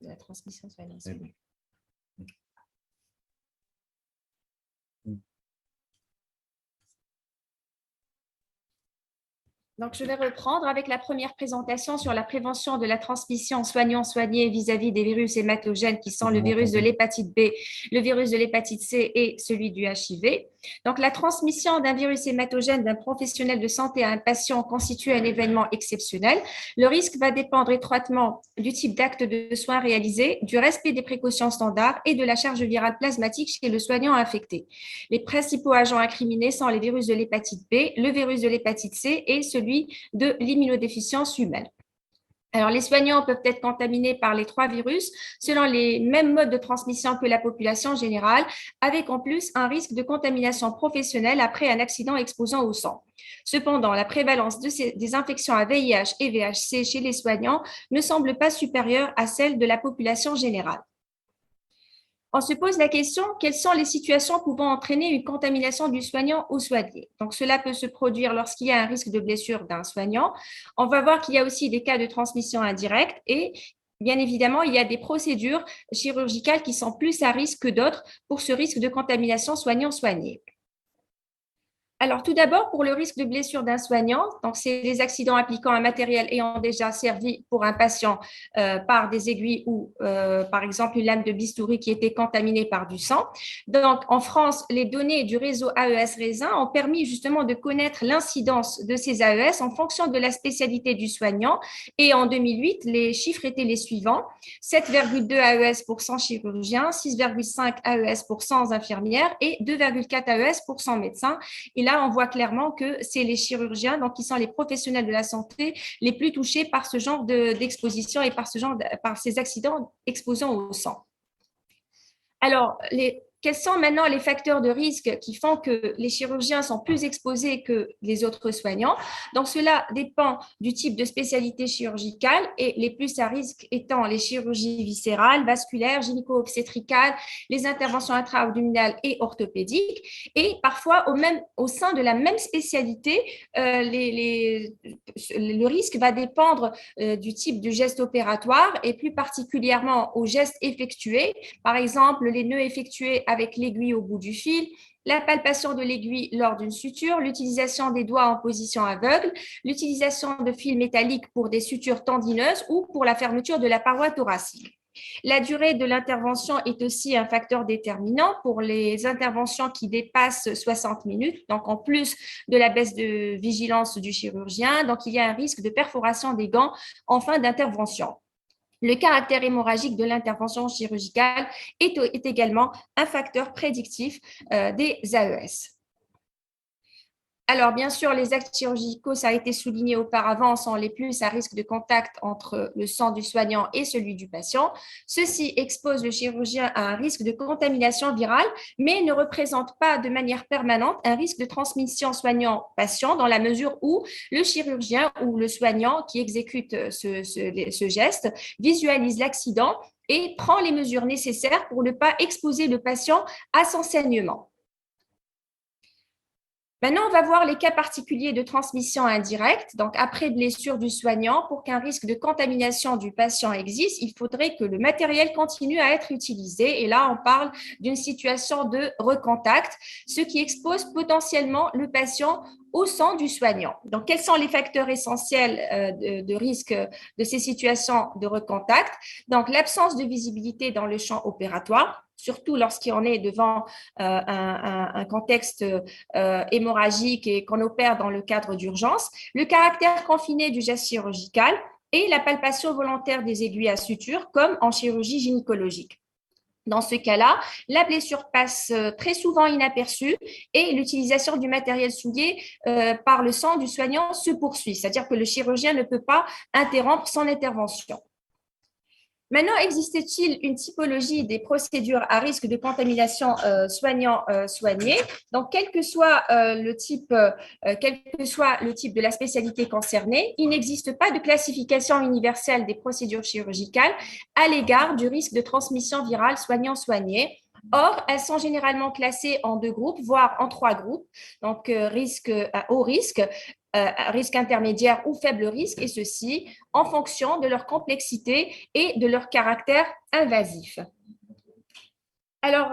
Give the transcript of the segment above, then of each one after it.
de la transmission soignant-soigné. Donc, je vais reprendre avec la première présentation sur la prévention de la transmission soignant-soigné vis-à-vis des virus hématogènes qui sont le virus de l'hépatite B, le virus de l'hépatite C et celui du HIV. Donc, la transmission d'un virus hématogène d'un professionnel de santé à un patient constitue un événement exceptionnel. Le risque va dépendre étroitement du type d'acte de soins réalisé, du respect des précautions standards et de la charge virale plasmatique chez le soignant infecté. Les principaux agents incriminés sont les virus de l'hépatite B, le virus de l'hépatite C et celui de l'immunodéficience humaine. Alors, les soignants peuvent être contaminés par les 3 virus selon les mêmes modes de transmission que la population générale, avec en plus un risque de contamination professionnelle après un accident exposant au sang. Cependant, la prévalence des infections à VIH et VHC chez les soignants ne semble pas supérieure à celle de la population générale. On se pose la question, quelles sont les situations pouvant entraîner une contamination du soignant au soigné? Donc, cela peut se produire lorsqu'il y a un risque de blessure d'un soignant. On va voir qu'il y a aussi des cas de transmission indirecte et bien évidemment, il y a des procédures chirurgicales qui sont plus à risque que d'autres pour ce risque de contamination soignant-soigné. Alors, tout d'abord, pour le risque de blessure d'un soignant, donc c'est les accidents impliquant un matériel ayant déjà servi pour un patient par des aiguilles ou, par exemple, une lame de bistouri qui était contaminée par du sang. Donc, en France, les données du réseau AES Raisin ont permis justement de connaître l'incidence de ces AES en fonction de la spécialité du soignant. Et en 2008, les chiffres étaient les suivants: 7,2 AES pour 100 chirurgiens, 6,5 AES pour 100 infirmières et 2,4 AES pour 100 médecins. Et là, on voit clairement que c'est les chirurgiens, donc qui sont les professionnels de la santé, les plus touchés par ce genre d'exposition et par ces accidents exposant au sang. Alors, quels sont maintenant les facteurs de risque qui font que les chirurgiens sont plus exposés que les autres soignants? Donc, cela dépend du type de spécialité chirurgicale et les plus à risque étant les chirurgies viscérales, vasculaires, gynéco-obstétricales, les interventions intra-abdominales et orthopédiques. Et parfois, au sein de la même spécialité, le risque va dépendre du type du geste opératoire et plus particulièrement aux gestes effectués. Par exemple, les nœuds effectués avec l'aiguille au bout du fil, la palpation de l'aiguille lors d'une suture, l'utilisation des doigts en position aveugle, l'utilisation de fils métalliques pour des sutures tendineuses ou pour la fermeture de la paroi thoracique. La durée de l'intervention est aussi un facteur déterminant pour les interventions qui dépassent 60 minutes, donc en plus de la baisse de vigilance du chirurgien, donc il y a un risque de perforation des gants en fin d'intervention. Le caractère hémorragique de l'intervention chirurgicale est également un facteur prédictif des AES. Alors, bien sûr, les actes chirurgicaux, ça a été souligné auparavant, sont les plus à risque de contact entre le sang du soignant et celui du patient. Ceci expose le chirurgien à un risque de contamination virale, mais ne représente pas de manière permanente un risque de transmission soignant-patient dans la mesure où le chirurgien ou le soignant qui exécute ce geste visualise l'accident et prend les mesures nécessaires pour ne pas exposer le patient à son saignement. Maintenant, on va voir les cas particuliers de transmission indirecte. Donc, après blessure du soignant, pour qu'un risque de contamination du patient existe, il faudrait que le matériel continue à être utilisé. Et là, on parle d'une situation de recontact, ce qui expose potentiellement le patient au sang du soignant. Donc, quels sont les facteurs essentiels de risque de ces situations de recontact? Donc, l'absence de visibilité dans le champ opératoire, surtout lorsqu'on est devant un contexte hémorragique et qu'on opère dans le cadre d'urgence, le caractère confiné du geste chirurgical et la palpation volontaire des aiguilles à suture, comme en chirurgie gynécologique. Dans ce cas-là, la blessure passe très souvent inaperçue et l'utilisation du matériel souillé par le sang du soignant se poursuit, c'est-à-dire que le chirurgien ne peut pas interrompre son intervention. Maintenant, existe-t-il une typologie des procédures à risque de contamination soignant-soigné? Donc, quel que soit le type de la spécialité concernée, il n'existe pas de classification universelle des procédures chirurgicales à l'égard du risque de transmission virale soignant-soigné. Or, elles sont généralement classées en 2 groupes, voire en 3 groupes, donc risque à haut risque, risque intermédiaire ou faible risque, et ceci en fonction de leur complexité et de leur caractère invasif. Alors,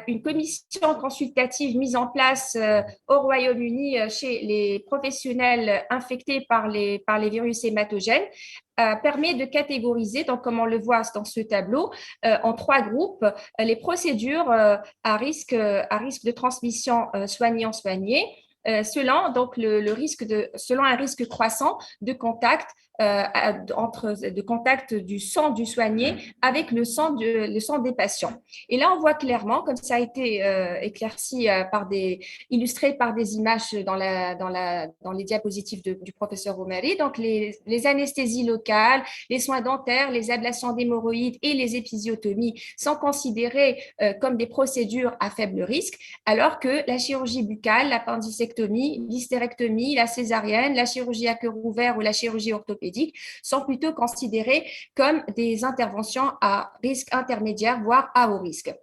une commission consultative mise en place au Royaume-Uni chez les professionnels infectés par les virus hématogènes permet de catégoriser, donc comme on le voit dans ce tableau, en trois groupes, les procédures à risque de transmission soignant-soigné, selon un risque croissant de contact de contact du sang du soigné avec le sang des patients. Et là, on voit clairement, comme ça a été éclairci illustré par des images dans les diapositives du professeur Romari, donc les anesthésies locales, les soins dentaires, les ablations d'hémorroïdes et les épisiotomies sont considérées comme des procédures à faible risque, alors que la chirurgie buccale, l'appendicectomie, l'hystérectomie, la césarienne, la chirurgie à cœur ouvert ou la chirurgie orthopédique sont plutôt considérées comme des interventions à risque intermédiaire, voire à haut risque.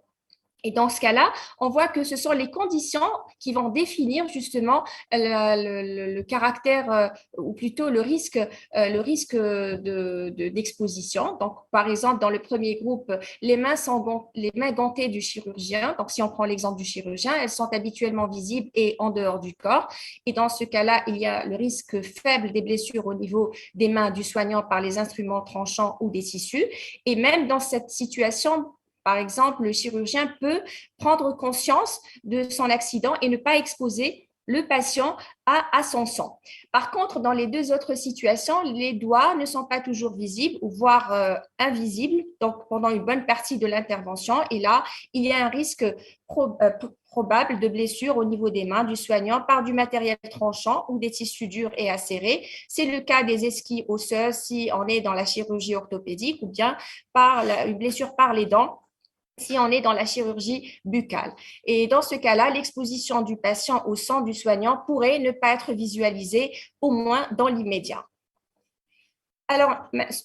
Et dans ce cas-là, on voit que ce sont les conditions qui vont définir justement le caractère ou plutôt le risque d'exposition. Donc, par exemple, dans le premier groupe, les mains gantées du chirurgien. Donc, si on prend l'exemple du chirurgien, elles sont habituellement visibles et en dehors du corps. Et dans ce cas-là, il y a le risque faible des blessures au niveau des mains du soignant par les instruments tranchants ou des tissus. Et même dans cette situation, par exemple, le chirurgien peut prendre conscience de son accident et ne pas exposer le patient à son sang. Par contre, dans les deux autres situations, les doigts ne sont pas toujours visibles ou voire invisibles, donc pendant une bonne partie de l'intervention. Et là, il y a un risque probable de blessure au niveau des mains du soignant par du matériel tranchant ou des tissus durs et acérés. C'est le cas des esquilles osseuses si on est dans la chirurgie orthopédique ou bien par une blessure par les dents si on est dans la chirurgie buccale. Et dans ce cas-là, l'exposition du patient au sang du soignant pourrait ne pas être visualisée, au moins dans l'immédiat. Alors,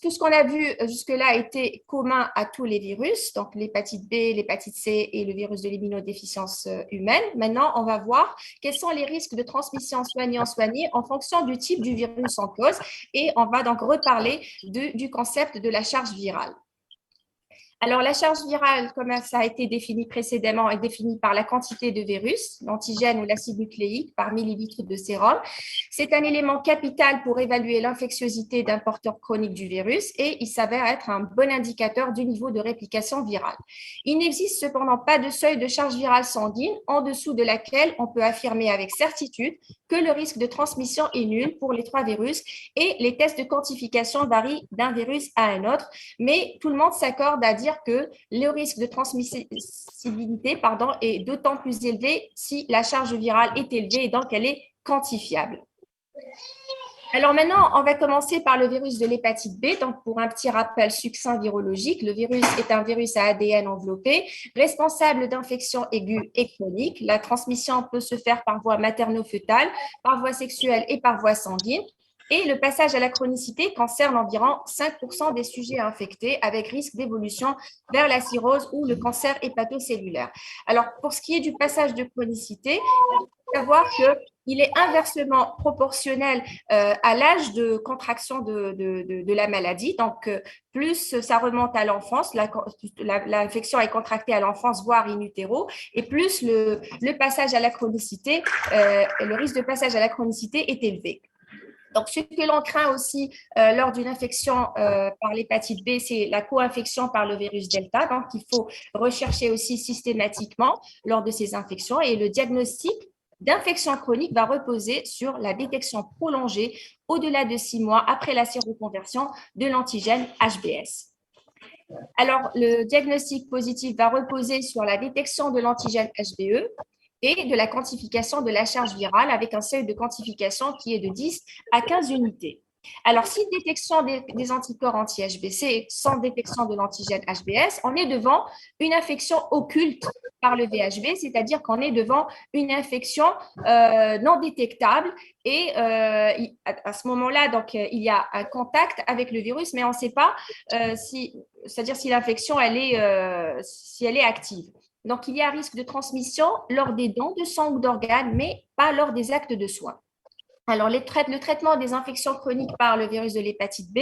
tout ce qu'on a vu jusque-là était commun à tous les virus, donc l'hépatite B, l'hépatite C et le virus de l'immunodéficience humaine. Maintenant, on va voir quels sont les risques de transmission soignant-soigné en fonction du type du virus en cause, et on va donc reparler du concept de la charge virale. Alors, la charge virale, comme ça a été défini précédemment, est définie par la quantité de virus, l'antigène ou l'acide nucléique par millilitre de sérum. C'est un élément capital pour évaluer l'infectiosité d'un porteur chronique du virus et il s'avère être un bon indicateur du niveau de réplication virale. Il n'existe cependant pas de seuil de charge virale sanguine en dessous de laquelle on peut affirmer avec certitude que le risque de transmission est nul pour les trois virus et les tests de quantification varient d'un virus à un autre, mais tout le monde s'accorde à dire que le risque de transmissibilité est d'autant plus élevé si la charge virale est élevée et donc elle est quantifiable. Alors maintenant, on va commencer par le virus de l'hépatite B. Donc, pour un petit rappel succinct virologique, le virus est un virus à ADN enveloppé, responsable d'infections aiguës et chroniques. La transmission peut se faire par voie materno-fœtale, par voie sexuelle et par voie sanguine. Et le passage à la chronicité concerne environ 5% des sujets infectés avec risque d'évolution vers la cirrhose ou le cancer hépatocellulaire. Alors, pour ce qui est du passage de chronicité, il faut savoir qu'il est inversement proportionnel à l'âge de contraction de la maladie. Donc, plus ça remonte à l'enfance, l'infection est contractée à l'enfance, voire in utero, et plus le passage à la chronicité, le risque de passage à la chronicité est élevé. Donc, ce que l'on craint aussi lors d'une infection par l'hépatite B, c'est la co-infection par le virus Delta. Donc, il faut rechercher aussi systématiquement lors de ces infections. Et le diagnostic d'infection chronique va reposer sur la détection prolongée au-delà de 6 mois après la séroconversion de l'antigène HBS. Alors, le diagnostic positif va reposer sur la détection de l'antigène HBE et de la quantification de la charge virale avec un seuil de quantification qui est de 10 à 15 unités. Alors, si détection des anticorps anti-HBC sans détection de l'antigène HBS, on est devant une infection occulte par le VHB, c'est-à-dire qu'on est devant une infection non détectable et à ce moment-là, donc, il y a un contact avec le virus, mais on ne sait pas c'est-à-dire si l'infection si elle est active. Donc, il y a un risque de transmission lors des dons de sang ou d'organes, mais pas lors des actes de soins. Alors, le traitement des infections chroniques par le virus de l'hépatite B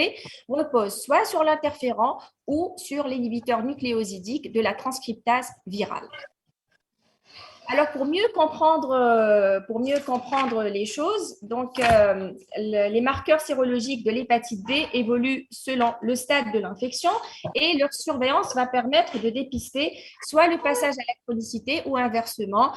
repose soit sur l'interféron ou sur l'inhibiteur nucléosidique de la transcriptase virale. Alors, pour mieux comprendre les choses, donc, les marqueurs sérologiques de l'hépatite B évoluent selon le stade de l'infection et leur surveillance va permettre de dépister soit le passage à la chronicité ou inversement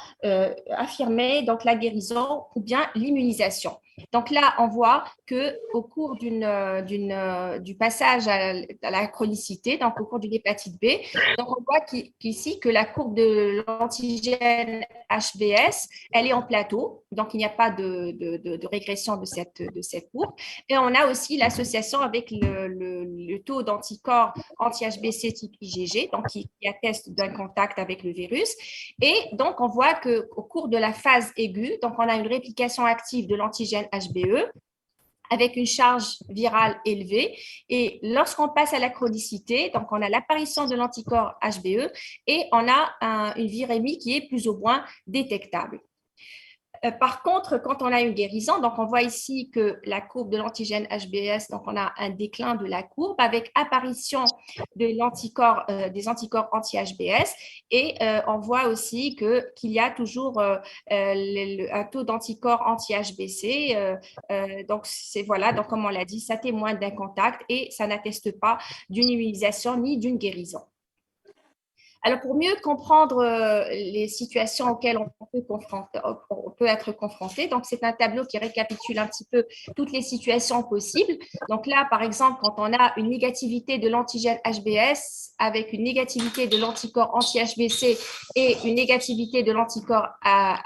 affirmer donc, la guérison ou bien l'immunisation. Donc là, on voit qu'au cours du passage à la chronicité, donc au cours d'une hépatite B, donc on voit qu'ici que la courbe de l'antigène HBS, elle est en plateau, donc il n'y a pas de régression de cette courbe. Et on a aussi l'association avec le taux d'anticorps anti-HBC type IgG, donc qui atteste d'un contact avec le virus. Et donc, on voit qu'au cours de la phase aiguë, donc on a une réplication active de l'antigène HBE avec une charge virale élevée. Et lorsqu'on passe à la chronicité, donc on a l'apparition de l'anticorps HBE et on a une virémie qui est plus ou moins détectable. Par contre, quand on a une guérison, donc on voit ici que la courbe de l'antigène HBS, donc on a un déclin de la courbe avec apparition des anticorps anti-HBS et on voit aussi qu'il y a toujours un taux d'anticorps anti-HBC. Donc, voilà, donc comme on l'a dit, ça témoigne d'un contact et ça n'atteste pas d'une immunisation ni d'une guérison. Alors, pour mieux comprendre les situations auxquelles on peut être confronté, donc c'est un tableau qui récapitule un petit peu toutes les situations possibles. Donc là, par exemple, quand on a une négativité de l'antigène HBS avec une négativité de l'anticorps anti-HBC et une négativité de l'anticorps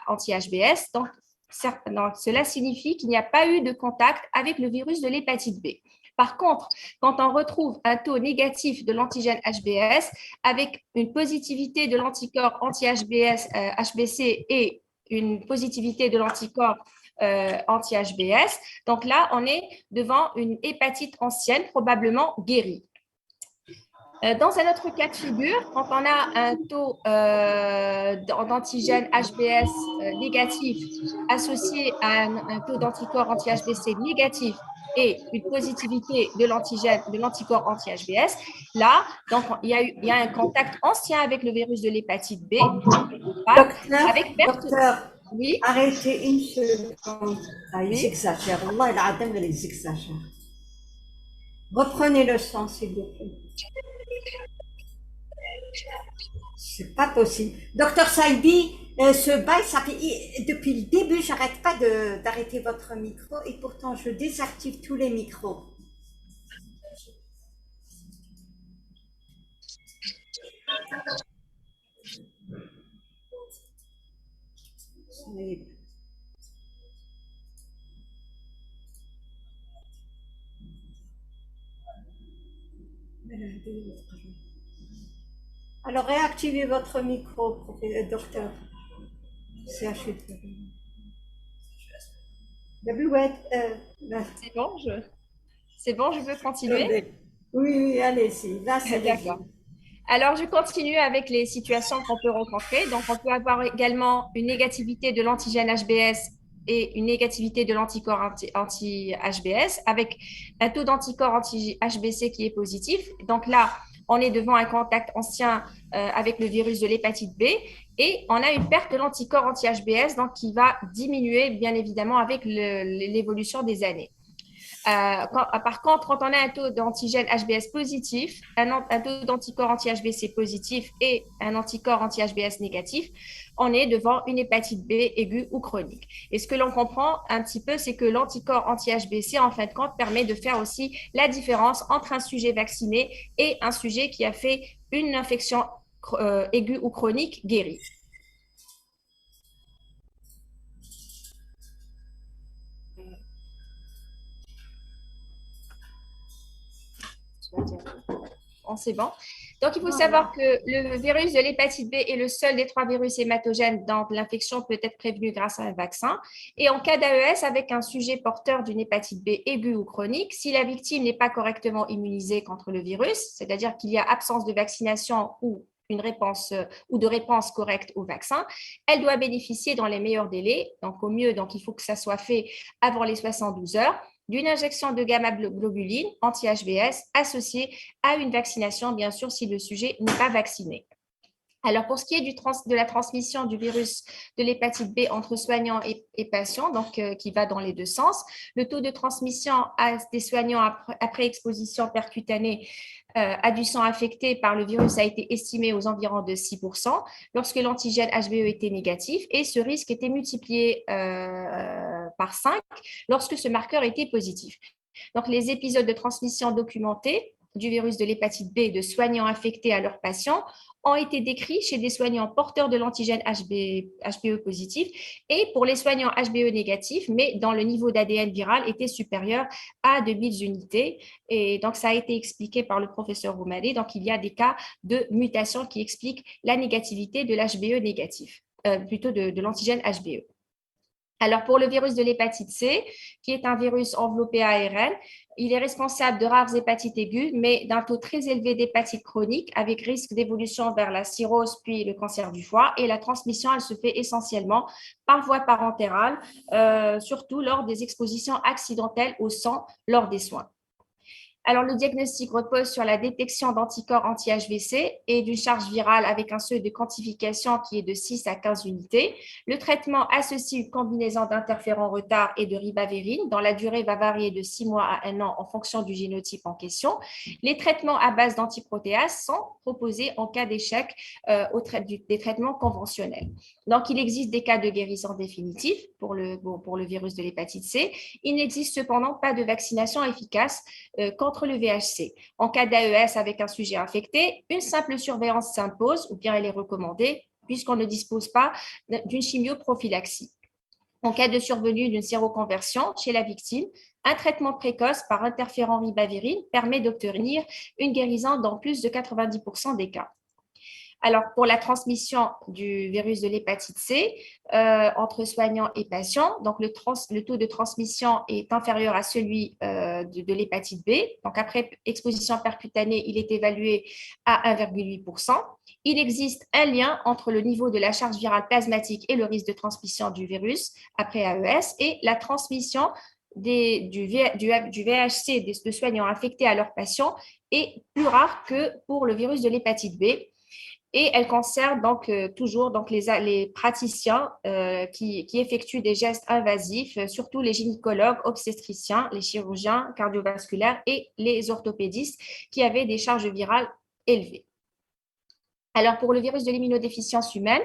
anti-HBS, donc cela signifie qu'il n'y a pas eu de contact avec le virus de l'hépatite B. Par contre, quand on retrouve un taux négatif de l'antigène HBS avec une positivité de l'anticorps anti-HBS, HBC et une positivité de l'anticorps anti-HBS, donc là, on est devant une hépatite ancienne, probablement guérie. Dans un autre cas de figure, quand on a un taux d'antigène HBS négatif associé à un taux d'anticorps anti-HBC négatif et une positivité de l'anticorps anti-HBS, là, donc, il y a un contact ancien avec le virus de l'hépatite B. Docteur, oui. Arrêtez une seconde. Ah, ils exagèrent. Allah, ils exagèrent. Reprenez le sang, s'il vous plaît. C'est pas possible. Docteur Saïdi, ce bail, ça fait depuis le début, j'arrête pas d'arrêter votre micro et pourtant je désactive tous les micros. Alors réactivez votre micro, docteur. C'est bon, je peux continuer? Oui, allez-y. Là, c'est d'accord. Alors, je continue avec les situations qu'on peut rencontrer. Donc, on peut avoir également une négativité de l'antigène HBS et une négativité de l'anticorps anti-HBS avec un taux d'anticorps anti-HBC qui est positif. Donc là, on est devant un contact ancien avec le virus de l'hépatite B et on a une perte de l'anticorps anti-HBS donc qui va diminuer bien évidemment avec l'évolution des années. Par contre, quand on a un taux d'antigène HBS positif, un taux d'anticorps anti-HBC positif et un anticorps anti-HBS négatif, on est devant une hépatite B aiguë ou chronique. Et ce que l'on comprend un petit peu, c'est que l'anticorps anti-HBC, en fin de compte, permet de faire aussi la différence entre un sujet vacciné et un sujet qui a fait une infection aiguë ou chronique guérie. C'est bon. Donc, il faut savoir que le virus de l'hépatite B est le seul des 3 virus hématogènes dont l'infection peut être prévenue grâce à un vaccin. Et en cas d'AES, avec un sujet porteur d'une hépatite B aiguë ou chronique, si la victime n'est pas correctement immunisée contre le virus, c'est-à-dire qu'il y a absence de vaccination ou une réponse ou de réponse correcte au vaccin, elle doit bénéficier dans les meilleurs délais, donc au mieux, donc il faut que ça soit fait avant les 72 heures, d'une injection de gamma-globuline anti-HBs associée à une vaccination, bien sûr, si le sujet n'est pas vacciné. Alors, pour ce qui est de la transmission du virus de l'hépatite B entre soignants et patients, donc qui va dans les deux sens, le taux de transmission à des soignants après exposition percutanée à du sang affecté par le virus a été estimé aux environs de 6% lorsque l'antigène HBe était négatif et ce risque était multiplié par 5 lorsque ce marqueur était positif. Donc, les épisodes de transmission documentés du virus de l'hépatite B de soignants affectés à leurs patients ont été décrits chez des soignants porteurs de l'antigène HBe positif et pour les soignants HBe négatifs, mais dont le niveau d'ADN viral était supérieur à 2000 unités. Et donc, ça a été expliqué par le professeur Roumadé. Donc, il y a des cas de mutation qui expliquent la négativité de l'HBe négatif, plutôt de l'antigène HBe. Alors, pour le virus de l'hépatite C, qui est un virus enveloppé à ARN, il est responsable de rares hépatites aiguës, mais d'un taux très élevé d'hépatite chronique, avec risque d'évolution vers la cirrhose puis le cancer du foie. Et la transmission, elle se fait essentiellement par voie parentérale, surtout lors des expositions accidentelles au sang lors des soins. Alors, le diagnostic repose sur la détection d'anticorps anti-HVC et d'une charge virale avec un seuil de quantification qui est de 6 à 15 unités. Le traitement associe une combinaison d'interférons retard et de ribavérine, dont la durée va varier de 6 mois à 1 an en fonction du génotype en question. Les traitements à base d'antiprotéases sont proposés en cas d'échec des traitements conventionnels. Donc, il existe des cas de guérison définitive pour le virus de l'hépatite C. Il n'existe cependant pas de vaccination efficace contre le VHC. En cas d'AES avec un sujet infecté, une simple surveillance s'impose ou bien elle est recommandée puisqu'on ne dispose pas d'une chimioprophylaxie. En cas de survenue d'une séroconversion chez la victime, un traitement précoce par interféron ribavérine permet d'obtenir une guérison dans plus de 90% des cas. Alors, pour la transmission du virus de l'hépatite C entre soignants et patients, donc le taux de transmission est inférieur à celui de l'hépatite B. Donc, après exposition percutanée, il est évalué à 1,8%. Il existe un lien entre le niveau de la charge virale plasmatique et le risque de transmission du virus après AES et la transmission du VHC de soignants affectés à leurs patients est plus rare que pour le virus de l'hépatite B. Et elle concerne donc toujours donc les praticiens qui effectuent des gestes invasifs, surtout les gynécologues, obstétriciens, les chirurgiens cardiovasculaires et les orthopédistes qui avaient des charges virales élevées. Alors, pour le virus de l'immunodéficience humaine,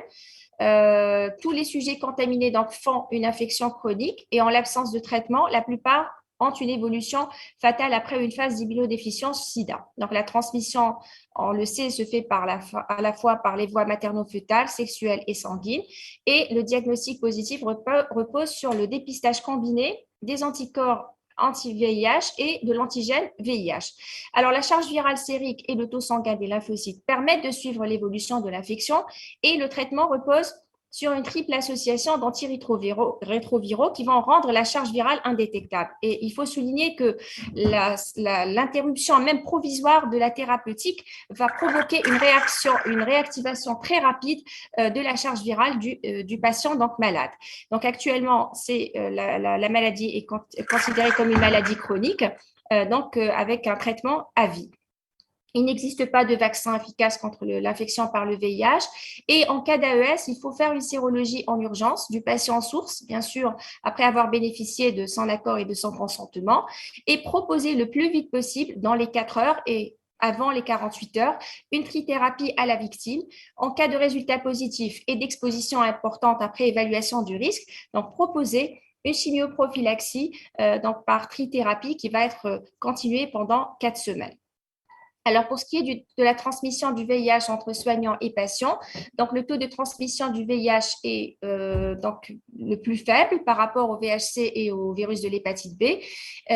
tous les sujets contaminés donc, font une infection chronique et en l'absence de traitement, la plupart ont une évolution fatale après une phase d'immunodéficience SIDA. Donc, la transmission, on le sait, se fait à la fois par les voies materno-fœtales, sexuelles et sanguines. Et le diagnostic positif repose sur le dépistage combiné des anticorps anti-VIH et de l'antigène VIH. Alors, la charge virale sérique et le taux sanguin des lymphocytes permettent de suivre l'évolution de l'infection et le traitement repose sur une triple association d'antirétroviraux qui vont rendre la charge virale indétectable. Et il faut souligner que l'interruption même provisoire de la thérapeutique va provoquer une réactivation très rapide de la charge virale du patient donc malade. Donc actuellement, la maladie est considérée comme une maladie chronique, avec un traitement à vie. Il n'existe pas de vaccin efficace contre l'infection par le VIH. Et en cas d'AES, il faut faire une sérologie en urgence du patient source, bien sûr, après avoir bénéficié de son accord et de son consentement, et proposer le plus vite possible, dans les 4 heures et avant les 48 heures, une trithérapie à la victime. En cas de résultat positif et d'exposition importante après évaluation du risque, donc proposer une chimioprophylaxie par trithérapie qui va être continuée pendant 4 semaines. Alors, pour ce qui est de la transmission du VIH entre soignants et patients, donc le taux de transmission du VIH est donc le plus faible par rapport au VHC et au virus de l'hépatite B.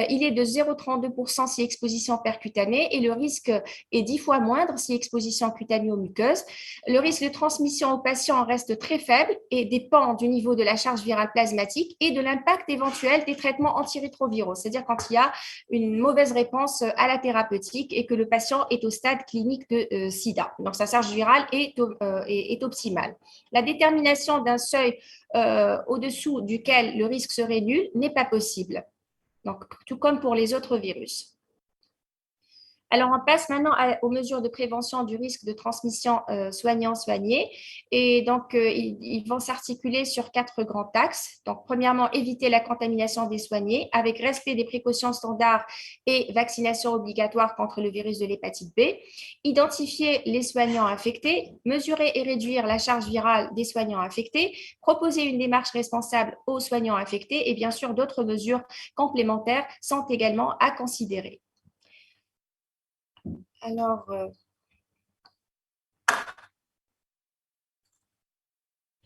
Il est de 0,32% si exposition percutanée et le risque est 10 fois moindre si exposition cutanée aux muqueuses. Le risque de transmission aux patients reste très faible et dépend du niveau de la charge virale plasmatique et de l'impact éventuel des traitements antirétroviraux, c'est-à-dire quand il y a une mauvaise réponse à la thérapeutique et que le patient patient est au stade clinique de sida. Donc, sa charge virale est optimale. La détermination d'un seuil au-dessous duquel le risque serait nul n'est pas possible. Donc, tout comme pour les autres virus. Alors, on passe maintenant aux mesures de prévention du risque de transmission soignant-soigné. Et donc, ils vont s'articuler sur 4 grands axes. Donc, premièrement, éviter la contamination des soignés avec respect des précautions standards et vaccination obligatoire contre le virus de l'hépatite B. Identifier les soignants infectés, mesurer et réduire la charge virale des soignants infectés, proposer une démarche responsable aux soignants infectés et bien sûr, d'autres mesures complémentaires sont également à considérer. Alors,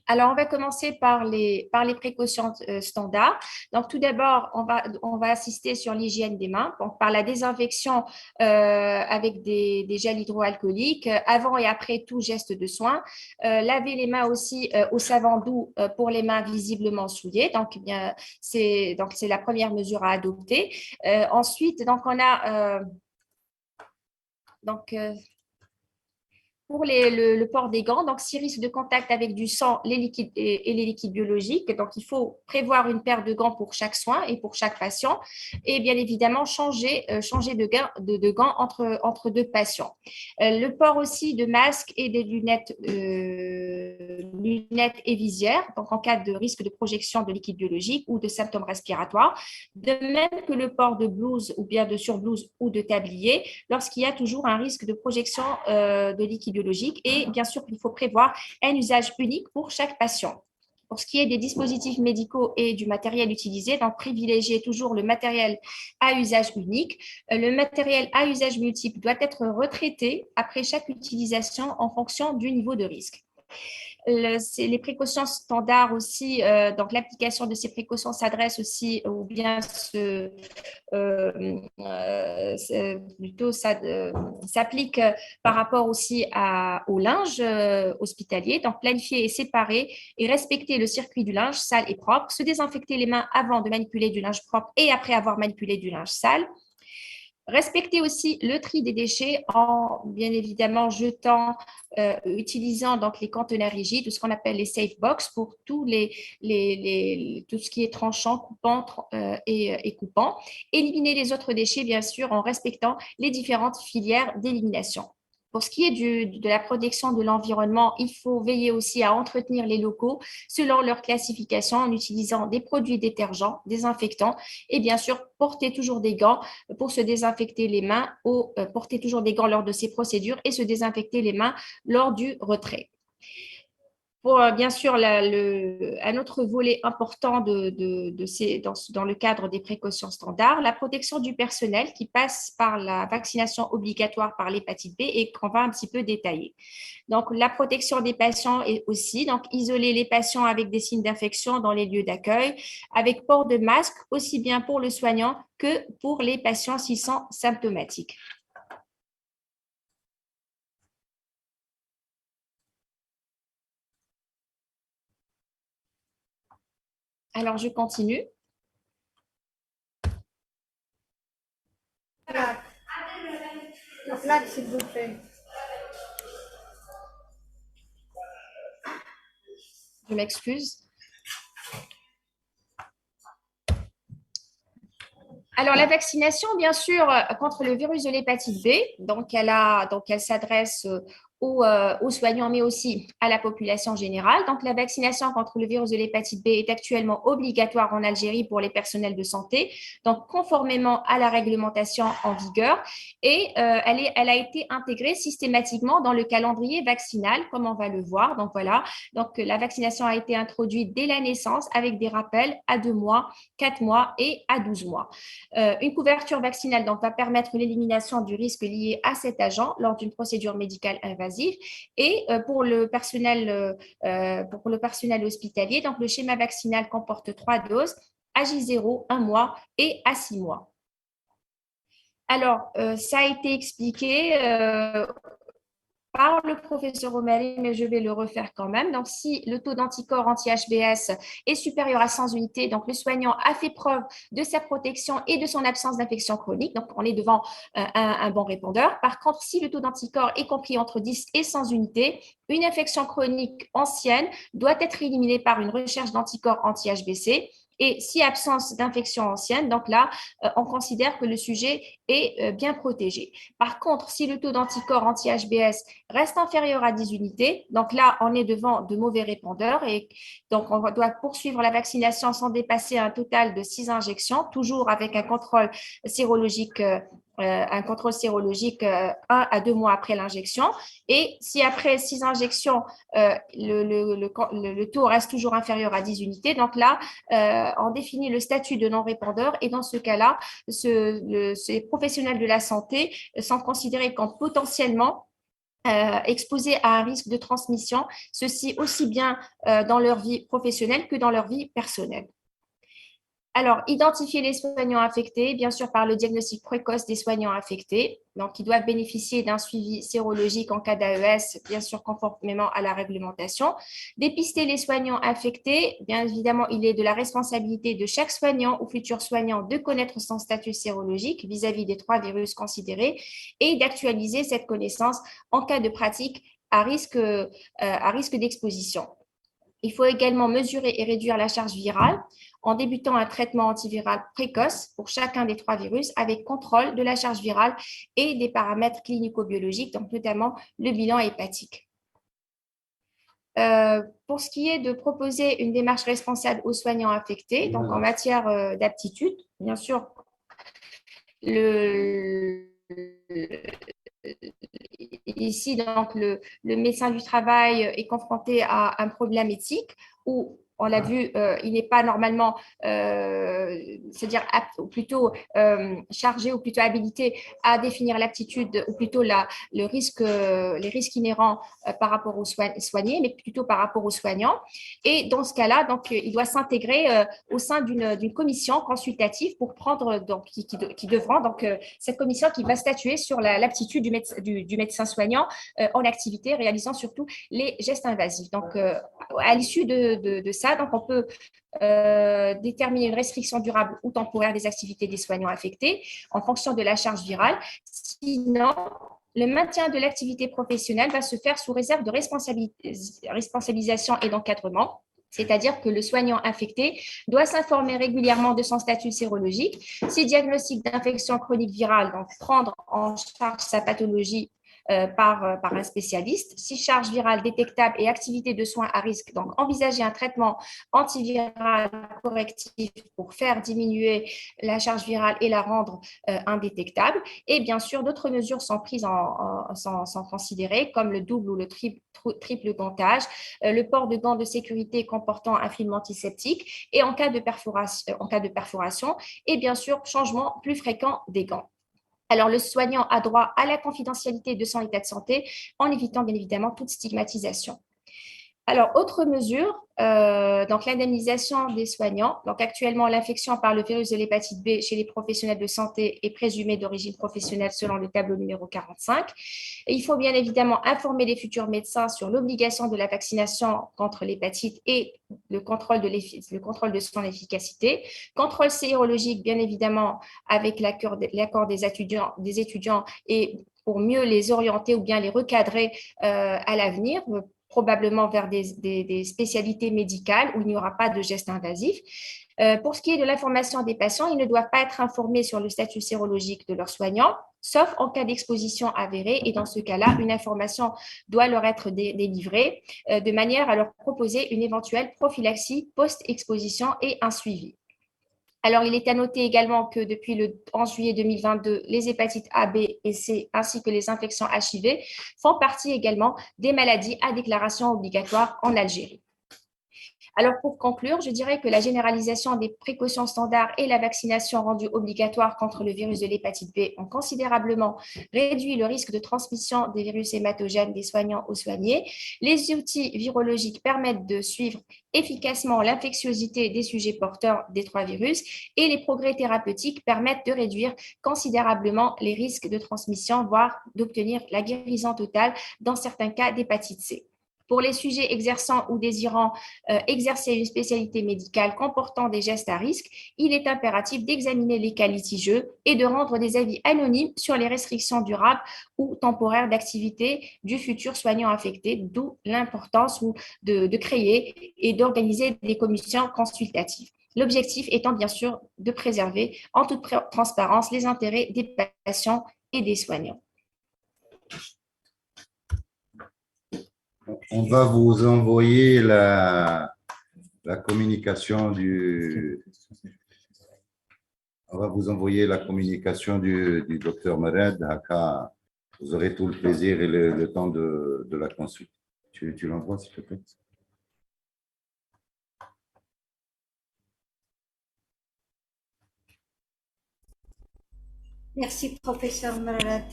on va commencer par les précautions standards. Donc, tout d'abord, on va assister sur l'hygiène des mains, donc par la désinfection avec des gels hydroalcooliques, avant et après tout geste de soin. Laver les mains aussi au savon doux pour les mains visiblement souillées. Donc, c'est la première mesure à adopter. Ensuite, donc, on a… pour le port des gants, donc si risque de contact avec du sang les liquides et les liquides biologiques, donc il faut prévoir une paire de gants pour chaque soin et pour chaque patient, et bien évidemment changer de gants entre 2 patients. Le port aussi de masques et des lunettes et visières, donc en cas de risque de projection de liquide biologique ou de symptômes respiratoires, de même que le port de blouse ou bien de surblouse ou de tablier lorsqu'il y a toujours un risque de projection de liquide biologique. Et bien sûr, il faut prévoir un usage unique pour chaque patient. Pour ce qui est des dispositifs médicaux et du matériel utilisé, donc privilégier toujours le matériel à usage unique. Le matériel à usage multiple doit être retraité après chaque utilisation en fonction du niveau de risque. Les précautions standards aussi, donc l'application de ces précautions s'adresse aussi ou bien plutôt s'applique par rapport aussi au linge hospitalier. Donc, planifier et séparer et respecter le circuit du linge sale et propre, se désinfecter les mains avant de manipuler du linge propre et après avoir manipulé du linge sale. Respecter aussi le tri des déchets en, bien évidemment, utilisant donc les conteneurs rigides, ce qu'on appelle les safe box pour tout ce qui est tranchant, coupant et coupant. Éliminer les autres déchets, bien sûr, en respectant les différentes filières d'élimination. Pour ce qui est de la protection de l'environnement, il faut veiller aussi à entretenir les locaux selon leur classification en utilisant des produits détergents, désinfectants et bien sûr, porter toujours des gants pour se désinfecter les mains ou porter toujours des gants lors de ces procédures et se désinfecter les mains lors du retrait. Pour, bien sûr, un autre volet important dans le cadre des précautions standards, la protection du personnel qui passe par la vaccination obligatoire par l'hépatite B et qu'on va un petit peu détailler. Donc, la protection des patients est aussi, donc, isoler les patients avec des signes d'infection dans les lieux d'accueil, avec port de masque, aussi bien pour le soignant que pour les patients s'ils sont symptomatiques. Alors, je continue. La plaque, s'il vous plaît. Je m'excuse. Alors, la vaccination, bien sûr, contre le virus de l'hépatite B, donc elle s'adresse aux soignants, mais aussi à la population générale. Donc, la vaccination contre le virus de l'hépatite B est actuellement obligatoire en Algérie pour les personnels de santé, donc conformément à la réglementation en vigueur. Et elle a été intégrée systématiquement dans le calendrier vaccinal, comme on va le voir. Donc, voilà. Donc, la vaccination a été introduite dès la naissance avec des rappels à 2 mois, 4 mois et à 12 mois. Une couverture vaccinale donc, va permettre l'élimination du risque lié à cet agent lors d'une procédure médicale invasive. Et pour le personnel hospitalier, donc, le schéma vaccinal comporte 3 doses, à J0, 1 mois et à 6 mois. Alors, ça a été expliqué par le professeur O'Malley, mais je vais le refaire quand même. Donc, si le taux d'anticorps anti-HBS est supérieur à 100 unités, donc le soignant a fait preuve de sa protection et de son absence d'infection chronique. Donc, on est devant un bon répondeur. Par contre, si le taux d'anticorps est compris entre 10 et 100 unités, une infection chronique ancienne doit être éliminée par une recherche d'anticorps anti-HBC. Et si absence d'infection ancienne, donc là, on considère que le sujet est bien protégé. Par contre, si le taux d'anticorps anti-HBS reste inférieur à 10 unités, donc là, on est devant de mauvais répondeurs et donc on doit poursuivre la vaccination sans dépasser un total de 6 injections, toujours avec un contrôle sérologique 1 à 2 mois après l'injection. Et si après 6 injections, le taux reste toujours inférieur à 10 unités, donc là, on définit le statut de non-répondeur et dans ce cas-là, ces professionnels de la santé sont considérés comme potentiellement exposés à un risque de transmission, ceci aussi bien dans leur vie professionnelle que dans leur vie personnelle. Alors, identifier les soignants affectés, bien sûr, par le diagnostic précoce des soignants affectés. Donc, ils doivent bénéficier d'un suivi sérologique en cas d'AES, bien sûr, conformément à la réglementation. Dépister les soignants affectés, bien évidemment, il est de la responsabilité de chaque soignant ou futur soignant de connaître son statut sérologique vis-à-vis des 3 virus considérés et d'actualiser cette connaissance en cas de pratique à risque d'exposition. Il faut également mesurer et réduire la charge virale en débutant un traitement antiviral précoce pour chacun des 3 virus avec contrôle de la charge virale et des paramètres clinico-biologiques, donc notamment le bilan hépatique. Pour ce qui est de proposer une démarche responsable aux soignants affectés, donc en matière d'aptitude, bien sûr, ici, donc, le médecin du travail est confronté à un problème éthique où on l'a vu, il n'est pas normalement, c'est-à-dire ou plutôt chargé ou plutôt habilité à définir l'aptitude ou plutôt les risques inhérents par rapport aux soignés, mais plutôt par rapport aux soignants. Et dans ce cas-là, donc, il doit s'intégrer au sein d'une commission consultative pour prendre, donc, qui devront, donc, cette commission qui va statuer sur l'aptitude du médecin soignant en activité, réalisant surtout les gestes invasifs. Donc, à l'issue de ça, donc on peut déterminer une restriction durable ou temporaire des activités des soignants affectés en fonction de la charge virale. Sinon, le maintien de l'activité professionnelle va se faire sous réserve de responsabilisation et d'encadrement. C'est-à-dire que le soignant affecté doit s'informer régulièrement de son statut sérologique, ses diagnostics d'infection chronique virale, donc prendre en charge sa pathologie par un spécialiste. Si charge virale détectable et activité de soins à risque, donc envisager un traitement antiviral correctif pour faire diminuer la charge virale et la rendre indétectable. Et bien sûr, d'autres mesures sont prises sont considérées, comme le double ou le triple gantage, le port de gants de sécurité comportant un film antiseptique et en cas de perforation et bien sûr, changement plus fréquent des gants. Alors, le soignant a droit à la confidentialité de son état de santé en évitant bien évidemment toute stigmatisation. Alors, autre mesure, donc l'indemnisation des soignants. Donc, actuellement, l'infection par le virus de l'hépatite B chez les professionnels de santé est présumée d'origine professionnelle selon le tableau numéro 45. Et il faut bien évidemment informer les futurs médecins sur l'obligation de la vaccination contre l'hépatite et le contrôle de son efficacité. Contrôle sérologique, bien évidemment, avec l'accord des étudiants et pour mieux les orienter ou bien les recadrer à l'avenir, probablement vers des spécialités médicales où il n'y aura pas de gestes invasifs. Pour ce qui est de l'information des patients, ils ne doivent pas être informés sur le statut sérologique de leurs soignants, sauf en cas d'exposition avérée. Et dans ce cas-là, une information doit leur être délivrée de manière à leur proposer une éventuelle prophylaxie post-exposition et un suivi. Alors, il est à noter également que depuis le 11 juillet 2022, les hépatites A, B et C, ainsi que les infections HIV, font partie également des maladies à déclaration obligatoire en Algérie. Alors, pour conclure, je dirais que la généralisation des précautions standards et la vaccination rendue obligatoire contre le virus de l'hépatite B ont considérablement réduit le risque de transmission des virus hématogènes des soignants aux soignés. Les outils virologiques permettent de suivre efficacement l'infectiosité des sujets porteurs des trois virus et les progrès thérapeutiques permettent de réduire considérablement les risques de transmission, voire d'obtenir la guérison totale dans certains cas d'hépatite C. Pour les sujets exerçant ou désirant exercer une spécialité médicale comportant des gestes à risque, il est impératif d'examiner les cas litigieux et de rendre des avis anonymes sur les restrictions durables ou temporaires d'activité du futur soignant affecté, d'où l'importance de créer et d'organiser des commissions consultatives. L'objectif étant bien sûr de préserver en toute transparence les intérêts des patients et des soignants. On va vous envoyer la communication on va vous envoyer la communication du docteur Mered. Vous aurez tout le plaisir et le temps de la consulter. Tu l'envoies, s'il te plaît? Merci, professeur Mered.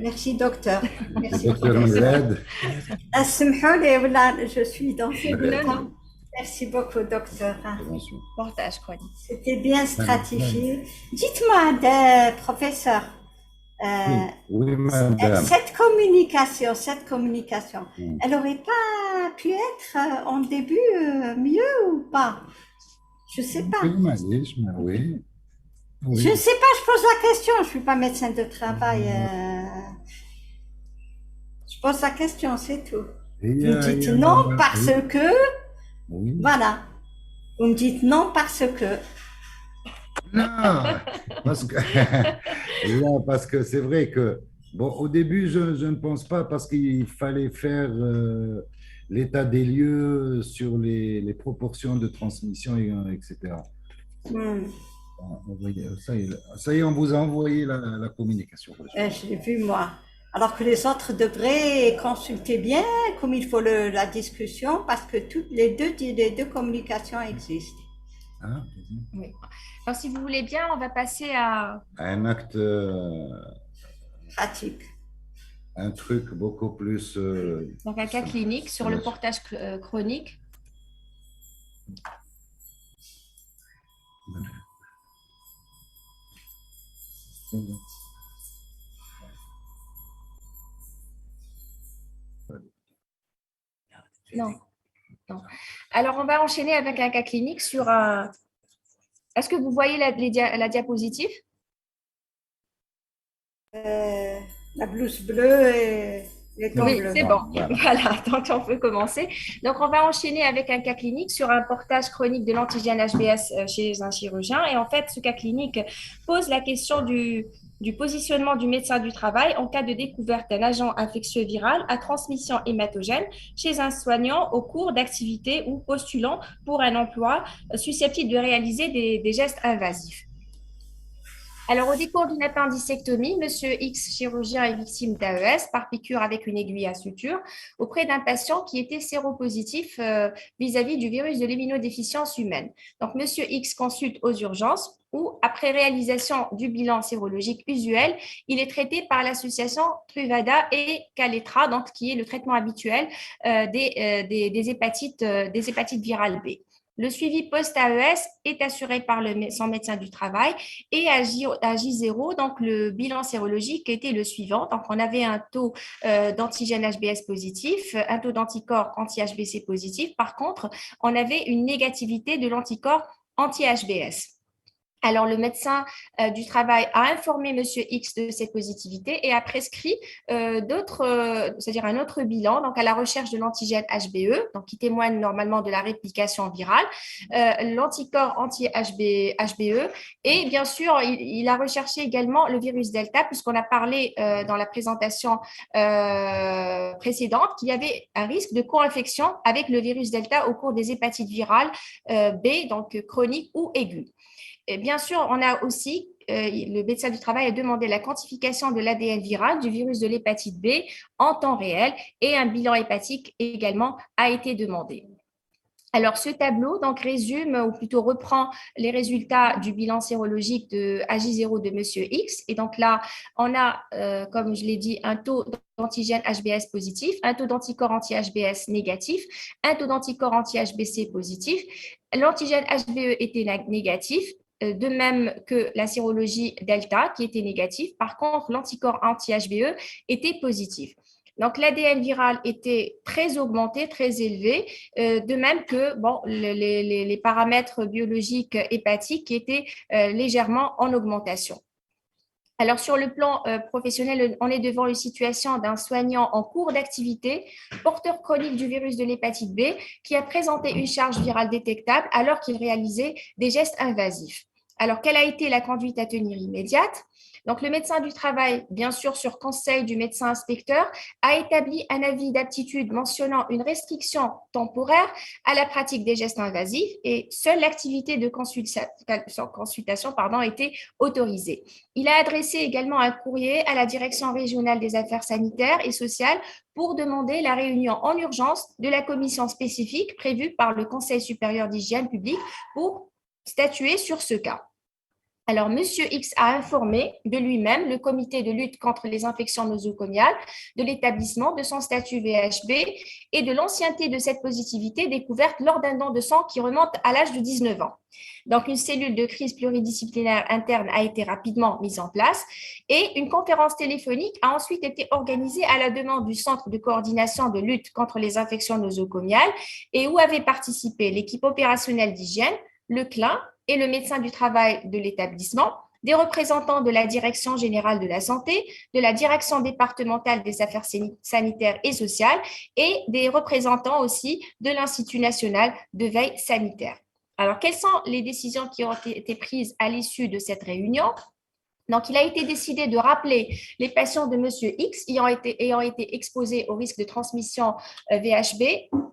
Merci, docteur. Merci, docteur Mered. Je suis dans ce temps. Merci beaucoup, docteur. Portage chronique. C'était bien stratifié. Dites-moi, professeur, oui, madame. cette communication, elle n'aurait pas pu être en début mieux ou pas? Je ne sais pas. Oui. Oui. Je ne sais pas, je pose la question, je ne suis pas médecin de travail. Je pose la question, c'est tout. Vous me dites non parce que... Oui. Voilà. Vous me dites non parce que... Non, parce que c'est vrai que, bon, au début, je ne pense pas parce qu'il fallait faire l'état des lieux sur les proportions de transmission, etc. Ça y est, on vous a envoyé la communication. Je l'ai vu, moi. Alors que les autres devraient consulter bien comme il faut la discussion parce que toutes les deux communications existent. Ah, oui. Alors, si vous voulez bien, on va passer à un acte pratique. Un truc beaucoup plus... Donc, un cas clinique sur le portage chronique. Non. Alors, on va enchaîner avec un cas clinique sur un... Est-ce que vous voyez la diapositive? La blouse bleue et les gants bleus. Oui, c'est bon. Voilà, donc on peut commencer. Donc, on va enchaîner avec un cas clinique sur un portage chronique de l'antigène HBS chez un chirurgien. Et en fait, ce cas clinique pose la question du positionnement du médecin du travail en cas de découverte d'un agent infectieux viral à transmission hématogène chez un soignant au cours d'activités ou postulant pour un emploi susceptible de réaliser des gestes invasifs. Alors, au décours d'une appendicectomie, M. X, chirurgien, est victime d'AES par piqûre avec une aiguille à suture auprès d'un patient qui était séropositif vis-à-vis du virus de l'immunodéficience humaine. Donc, M. X consulte aux urgences où, après réalisation du bilan sérologique usuel, il est traité par l'association Truvada et Kaletra, donc, qui est le traitement habituel des hépatites virales B. Le suivi post-AES est assuré par son médecin du travail et à J0, donc le bilan sérologique était le suivant. Donc, on avait un taux d'antigène HBS positif, un taux d'anticorps anti-HBC positif. Par contre, on avait une négativité de l'anticorps anti-HBS. Alors, le médecin du travail a informé M. X de cette positivité et a prescrit c'est-à-dire un autre bilan, donc à la recherche de l'antigène HBE, donc qui témoigne normalement de la réplication virale, l'anticorps anti-HBE et bien sûr, il a recherché également le virus Delta puisqu'on a parlé dans la présentation précédente qu'il y avait un risque de co-infection avec le virus Delta au cours des hépatites virales B, donc chroniques ou aiguës. Et bien sûr, on a aussi, le médecin du travail a demandé la quantification de l'ADN viral du virus de l'hépatite B en temps réel et un bilan hépatique également a été demandé. Alors, ce tableau donc, résume ou plutôt reprend les résultats du bilan sérologique de AJ0 de Monsieur X. Et donc là, on a, comme je l'ai dit, un taux d'antigène HBS positif, un taux d'anticorps anti-HBS négatif, un taux d'anticorps anti-HBC positif. L'antigène HBE était négatif, de même que la sérologie delta qui était négative. Par contre, l'anticorps anti-HBE était positif. Donc, l'ADN viral était très augmenté, très élevé, de même que bon, les paramètres biologiques hépatiques qui étaient légèrement en augmentation. Alors, sur le plan professionnel, on est devant une situation d'un soignant en cours d'activité, porteur chronique du virus de l'hépatite B, qui a présenté une charge virale détectable alors qu'il réalisait des gestes invasifs. Alors, quelle a été la conduite à tenir immédiate? Donc, le médecin du travail, bien sûr, sur conseil du médecin inspecteur, a établi un avis d'aptitude mentionnant une restriction temporaire à la pratique des gestes invasifs et seule l'activité de consultation était autorisée. Il a adressé également un courrier à la Direction régionale des affaires sanitaires et sociales pour demander la réunion en urgence de la commission spécifique prévue par le Conseil supérieur d'hygiène publique pour statuer sur ce cas. Alors, M. X a informé de lui-même le comité de lutte contre les infections nosocomiales de l'établissement de son statut VHB et de l'ancienneté de cette positivité découverte lors d'un don de sang qui remonte à l'âge de 19 ans. Donc, une cellule de crise pluridisciplinaire interne a été rapidement mise en place et une conférence téléphonique a ensuite été organisée à la demande du Centre de coordination de lutte contre les infections nosocomiales et où avaient participé l'équipe opérationnelle d'hygiène, le CLIN, et le médecin du travail de l'établissement, des représentants de la Direction générale de la santé, de la Direction départementale des affaires sanitaires et sociales et des représentants aussi de l'Institut national de veille sanitaire. Alors, quelles sont les décisions qui ont été prises à l'issue de cette réunion? Donc, il a été décidé de rappeler les patients de M. X ayant été exposés au risque de transmission VHB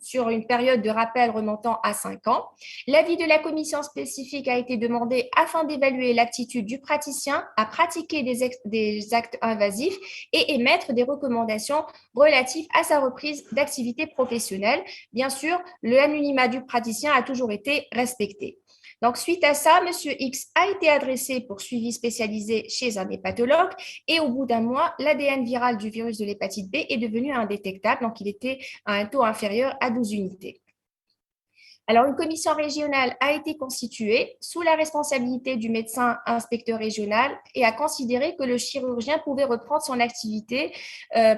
sur une période de rappel remontant à 5 ans. L'avis de la commission spécifique a été demandé afin d'évaluer l'aptitude du praticien à pratiquer des actes invasifs et émettre des recommandations relatives à sa reprise d'activité professionnelle. Bien sûr, l'anonymat du praticien a toujours été respecté. Donc, suite à ça, M. X a été adressé pour suivi spécialisé chez un hépatologue et au bout d'un mois, l'ADN viral du virus de l'hépatite B est devenu indétectable, donc il était à un taux inférieur à 12 unités. Alors, une commission régionale a été constituée sous la responsabilité du médecin inspecteur régional et a considéré que le chirurgien pouvait reprendre son activité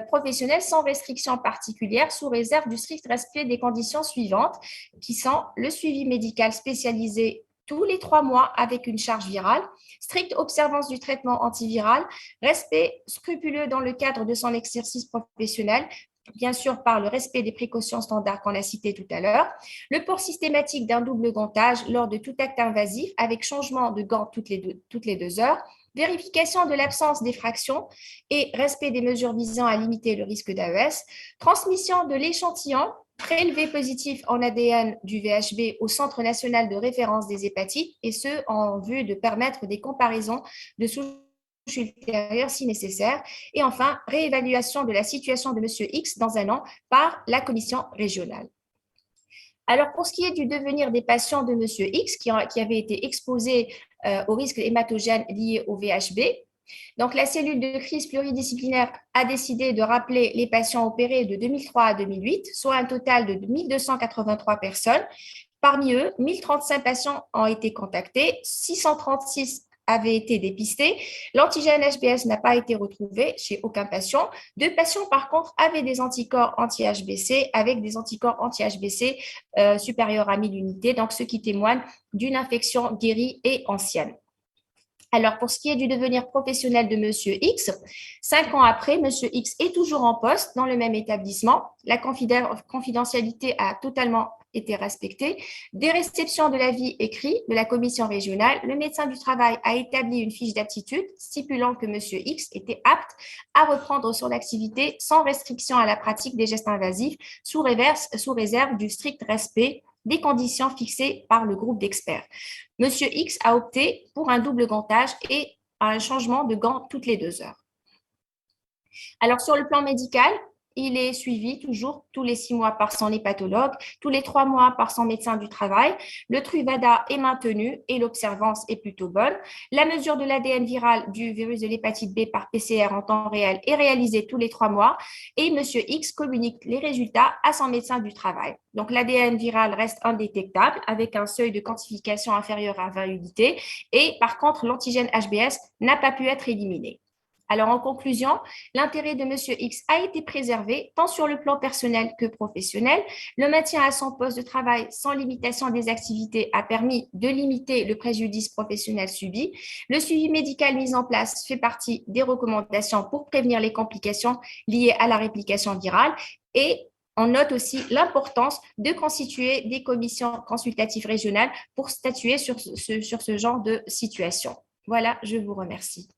professionnelle sans restriction particulière sous réserve du strict respect des conditions suivantes qui sont le suivi médical spécialisé tous les 3 mois avec une charge virale, stricte observance du traitement antiviral, respect scrupuleux dans le cadre de son exercice professionnel, bien sûr par le respect des précautions standards qu'on a citées tout à l'heure, le port systématique d'un double gantage lors de tout acte invasif avec changement de gants toutes les 2 heures, vérification de l'absence d'effraction et respect des mesures visant à limiter le risque d'AES, transmission de l'échantillon prélevé positif en ADN du VHB au Centre national de référence des hépatites et ce, en vue de permettre des comparaisons de souches ultérieures si nécessaire. Et enfin, réévaluation de la situation de M. X dans un an par la commission régionale. Alors, pour ce qui est du devenir des patients de M. X qui avaient été exposés au risque hématogène lié au VHB, donc, la cellule de crise pluridisciplinaire a décidé de rappeler les patients opérés de 2003 à 2008, soit un total de 1283 personnes. Parmi eux, 1035 patients ont été contactés, 636 avaient été dépistés. L'antigène HBS n'a pas été retrouvé chez aucun patient. 2 patients, par contre, avaient des anticorps anti-HBC avec des anticorps anti-HBC supérieurs à 1000 unités, donc ce qui témoigne d'une infection guérie et ancienne. Alors, pour ce qui est du devenir professionnel de M. X, 5 ans après, M. X est toujours en poste dans le même établissement. La confidentialité a totalement été respectée. Des réceptions de l'avis écrit de la commission régionale, le médecin du travail a établi une fiche d'aptitude stipulant que M. X était apte à reprendre son activité sans restriction à la pratique des gestes invasifs sous réserve du strict respect des conditions fixées par le groupe d'experts. Monsieur X a opté pour un double gantage et un changement de gants toutes les 2 heures. Alors, sur le plan médical, Il est suivi toujours tous les 6 mois par son hépatologue, tous les 3 mois par son médecin du travail. Le Truvada est maintenu et l'observance est plutôt bonne. La mesure de l'ADN viral du virus de l'hépatite B par PCR en temps réel est réalisée tous les 3 mois et M. X communique les résultats à son médecin du travail. Donc, l'ADN viral reste indétectable avec un seuil de quantification inférieur à 20 unités et par contre, l'antigène HBS n'a pas pu être éliminé. Alors, en conclusion, l'intérêt de M. X a été préservé tant sur le plan personnel que professionnel. Le maintien à son poste de travail sans limitation des activités a permis de limiter le préjudice professionnel subi. Le suivi médical mis en place fait partie des recommandations pour prévenir les complications liées à la réplication virale et on note aussi l'importance de constituer des commissions consultatives régionales pour statuer sur ce genre de situation. Voilà, je vous remercie.